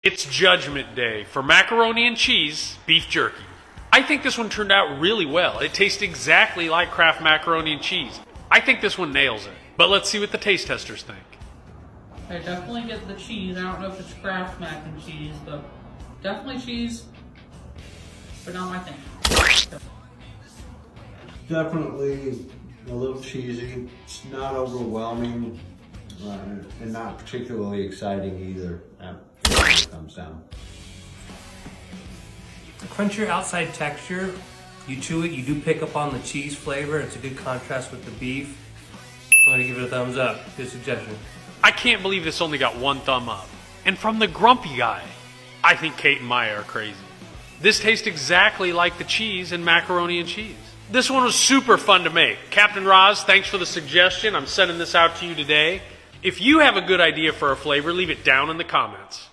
It's Judgment Day for macaroni and cheese beef jerky. I think this one turned out really well. It tastes exactly like Kraft macaroni and cheese. I think this one nails it. But let's see what the taste testers think. I definitely get the cheese. I don't know if it's Kraft mac and cheese, but definitely cheese, but not my thing. Definitely a little cheesy. It's not overwhelming and not particularly exciting either. That comes down. The crunchier outside texture, you chew it, you do pick up on the cheese flavor. It's a good contrast with the beef. I'm gonna give it a thumbs up. Good suggestion. I can't believe this only got one thumb up. And from the grumpy guy, I think Kate and Maya are crazy. This tastes exactly like the cheese in macaroni and cheese. This one was super fun to make. Captain Roz, thanks for the suggestion. I'm sending this out to you today. If you have a good idea for a flavor, leave it down in the comments.